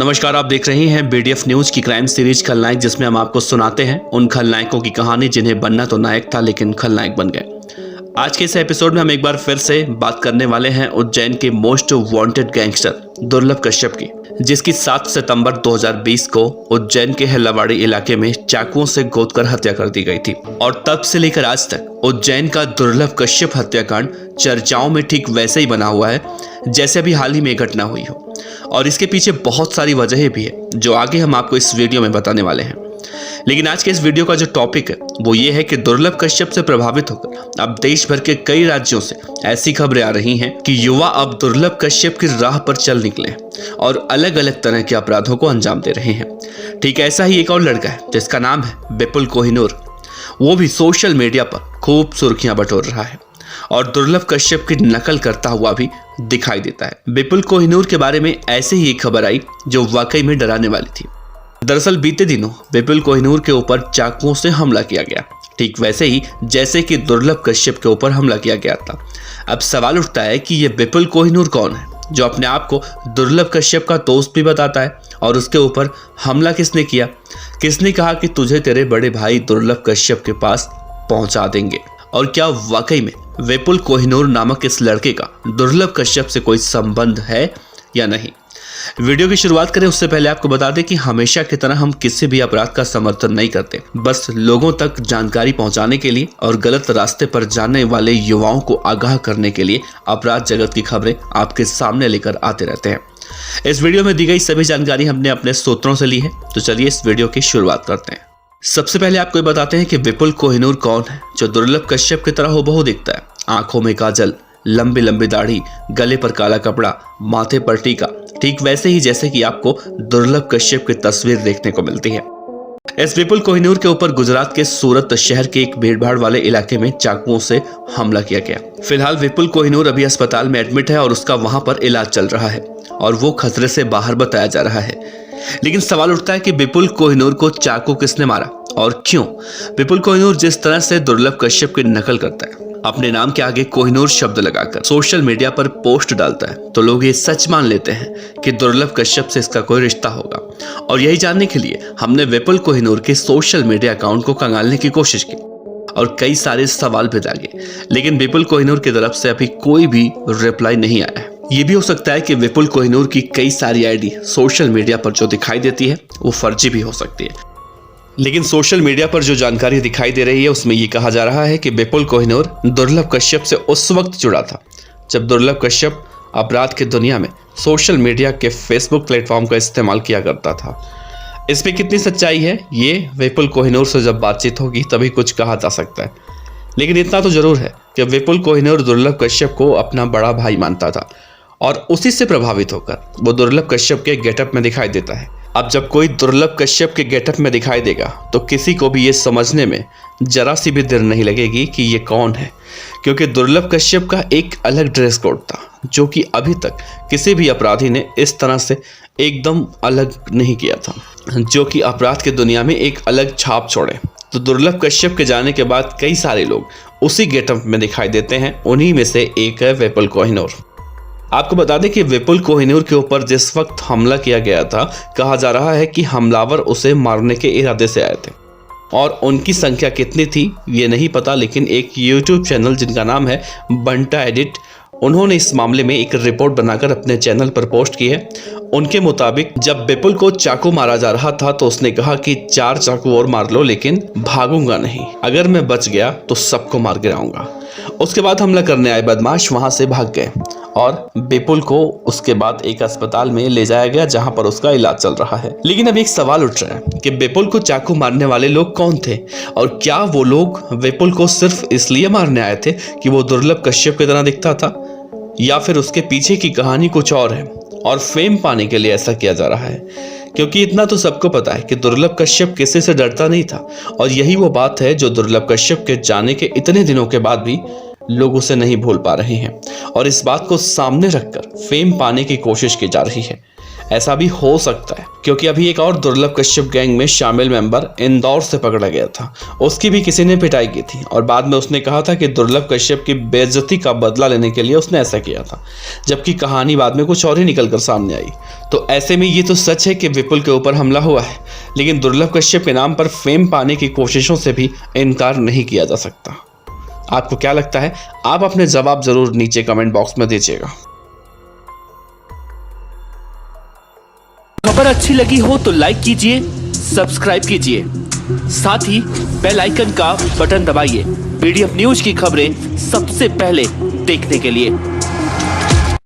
नमस्कार, आप देख रहे हैं बीडीएफ न्यूज की क्राइम सीरीज खलनायक, जिसमें हम आपको सुनाते हैं उन खलनायकों की कहानी जिन्हें बनना तो नायक था लेकिन खलनायक बन गए। आज के इस एपिसोड में हम एक बार फिर से बात करने वाले हैं उज्जैन के मोस्ट वांटेड गैंगस्टर दुर्लभ कश्यप की, जिसकी 7 सितंबर 2020 को उज्जैन के हेल्लावाड़ी इलाके में चाकुओं से गोदकर हत्या कर दी गई थी। और तब से लेकर आज तक उज्जैन का दुर्लभ कश्यप हत्याकांड चर्चाओं में ठीक वैसे ही बना हुआ है जैसे अभी हाल ही में घटना हुई हो। और इसके पीछे बहुत सारी वजहें भी है जो आगे हम आपको इस वीडियो में बताने वाले हैं। लेकिन आज के इस वीडियो का जो टॉपिक है वो ये है कि दुर्लभ कश्यप से प्रभावित होकर अब देश भर के कई राज्यों से ऐसी खबरें आ रही हैं कि युवा अब दुर्लभ कश्यप की राह पर चल निकले हैं और अलग अलग तरह के अपराधों को अंजाम दे रहे हैं। ठीक ऐसा ही एक और लड़का है जिसका नाम है विपुल कोहिनूर। वो भी सोशल मीडिया पर खूब सुर्खियां बटोर रहा है और दुर्लभ कश्यप की नकल करता हुआ भी दिखाई देता है। विपुल कोहिनूर के बारे में ऐसे ही एक खबर आई जो वाकई में डराने वाली थी। दरअसल बीते दिनों विपुल कोहिनूर के ऊपर चाकुओं से हमला किया गया, ठीक वैसे ही जैसे कि दुर्लभ कश्यप के ऊपर हमला किया गया था। अब सवाल उठता है कि ये विपुल कोहिनूर कौन है जो अपने आप को दुर्लभ कश्यप का दोस्त भी बताता है, और उसके ऊपर हमला किसने किया? किसने कहा कि तुझे तेरे बड़े भाई दुर्लभ कश्यप के पास पहुंचा देंगे? और क्या वाकई में विपुल कोहिनूर नामक इस लड़के का दुर्लभ कश्यप से कोई संबंध है या नहीं? वीडियो की शुरुआत करें उससे पहले आपको बता दें कि हमेशा की तरह हम किसी भी अपराध का समर्थन नहीं करते, बस लोगों तक जानकारी पहुंचाने के लिए और गलत रास्ते पर जाने वाले युवाओं को आगाह करने के लिए अपराध जगत की खबरें आपके सामने लेकर आते रहते हैं। इस वीडियो में दी गई सभी जानकारी हमने अपने सूत्रों से ली है, तो चलिए इस वीडियो की शुरुआत करते हैं। सबसे पहले आपको ये बताते हैं कि विपुल कोहिनूर कौन है जो दुर्लभ कश्यप की तरह हूबहू दिखता है। आंखों में काजल, लंबी लंबी दाढ़ी, गले पर काला कपड़ा, माथे पर टीका, ठीक वैसे ही जैसे कि आपको दुर्लभ कश्यप की तस्वीर देखने को मिलती है। इस विपुल कोहिनूर के ऊपर गुजरात के सूरत शहर के एक भीड़भाड़ वाले इलाके में चाकुओं से हमला किया गया। फिलहाल विपुल कोहिनूर अभी अस्पताल में एडमिट है और उसका वहां पर इलाज चल रहा है और वो खतरे से बाहर बताया जा रहा है। लेकिन सवाल उठता है कि विपुल कोहिनूर को चाकू किसने मारा और क्यों? विपुल कोहिनूर जिस तरह से दुर्लभ कश्यप की नकल करता है, अपने नाम के आगे कोहिनूर शब्द लगाकर सोशल मीडिया पर पोस्ट डालता है, तो लोग ये सच मान लेते हैं कि दुर्लभ कश्यप से इसका कोई रिश्ता होगा। और यही जानने के लिए हमने विपुल कोहिनूर के सोशल मीडिया अकाउंट को खंगालने की कोशिश की और कई सारे सवाल भी दागे, लेकिन विपुल कोहिनूर की तरफ से अभी कोई भी रिप्लाई नहीं आया है। ये भी हो सकता है कि विपुल कोहिनूर की कई सारी आईडी सोशल मीडिया पर जो दिखाई देती है वो फर्जी भी हो सकती है। लेकिन सोशल मीडिया पर जो जानकारी दिखाई दे रही है उसमें ये कहा जा रहा है कि विपुल कोहिनूर दुर्लभ कश्यप से उस वक्त जुड़ा था जब दुर्लभ कश्यप अपराध की दुनिया में सोशल मीडिया के फेसबुक प्लेटफॉर्म का इस्तेमाल किया करता था। इसमें कितनी सच्चाई है ये विपुल कोहिनूर से जब बातचीत होगी तभी कुछ कहा जा सकता है। लेकिन इतना तो जरूर है कि विपुल कोहिनूर दुर्लभ कश्यप को अपना बड़ा भाई मानता था और उसी से प्रभावित होकर वो दुर्लभ कश्यप के गेटअप में दिखाई देता है। अब जब कोई दुर्लभ कश्यप के गेटअप में दिखाई देगा तो किसी को भी ये समझने में जरा सी भी देर नहीं लगेगी कि ये कौन है, क्योंकि दुर्लभ कश्यप का एक अलग ड्रेस कोड था जो कि अभी तक किसी भी अपराधी ने इस तरह से एकदम अलग नहीं किया था, जो कि अपराध की दुनिया में एक अलग छाप छोड़े। तो दुर्लभ कश्यप के जाने के बाद कई सारे लोग उसी गेटअप में दिखाई देते हैं, उन्हीं में से एक है विपुल कोहिनूर। आपको बता दें कि विपुल कोहिनूर के ऊपर जिस वक्त हमला किया गया था, कहा जा रहा है कि हमलावर उसे मारने के इरादे से आए थे और उनकी संख्या कितनी थी ये नहीं पता, लेकिन एक यूट्यूब चैनल जिनका नाम है बंटा एडिट, उन्होंने इस मामले में एक रिपोर्ट बनाकर अपने चैनल पर पोस्ट की है। उनके मुताबिक जब विपुल को चाकू मारा जा रहा था तो उसने कहा कि 4 चाकू और मार लो लेकिन भागूंगा नहीं, अगर मैं बच गया तो सबको मार गिराऊंगा। उसके बाद हमला करने आए बदमाश वहां से भाग गए और विपुल को उसके बाद एक अस्पताल में ले जाया गया जहां पर उसका इलाज चल रहा है। लेकिन अब एक सवाल उठ रहा है कि विपुल को चाकू मारने वाले लोग कौन थे और क्या वो लोग विपुल को सिर्फ इसलिए मारने आए थे कि वो दुर्लभ कश्यप की तरह दिखता था, या फिर उसके पीछे की कहानी कुछ और है और फेम पाने के लिए ऐसा किया जा रहा है? क्योंकि इतना तो सबको पता है कि दुर्लभ कश्यप किसी से डरता नहीं था और यही वो बात है जो दुर्लभ कश्यप के जाने के इतने दिनों के बाद भी लोग उसे नहीं भूल पा रहे हैं और इस बात को सामने रखकर फेम पाने की कोशिश की जा रही है। ऐसा भी हो सकता है क्योंकि अभी एक और दुर्लभ कश्यप गैंग में शामिल मेंबर इंदौर से पकड़ा गया था। उसकी भी किसी ने पिटाई की थी और बाद में उसने कहा था कि दुर्लभ कश्यप की बेइज्जती का बदला लेने के लिए उसने ऐसा किया था, जबकि कहानी बाद में कुछ और ही निकल कर सामने आई। तो ऐसे में ये तो सच है कि विपुल के ऊपर हमला हुआ है, लेकिन दुर्लभ कश्यप के नाम पर फेम पाने की कोशिशों से भी इनकार नहीं किया जा सकता। आपको क्या लगता है? आप अपने जवाब जरूर नीचे कमेंट बॉक्स में दीजिएगा। खबर अच्छी लगी हो तो लाइक कीजिए, सब्सक्राइब कीजिए, साथ ही बेल आइकन का बटन दबाइए PDF न्यूज की खबरें सबसे पहले देखने के लिए।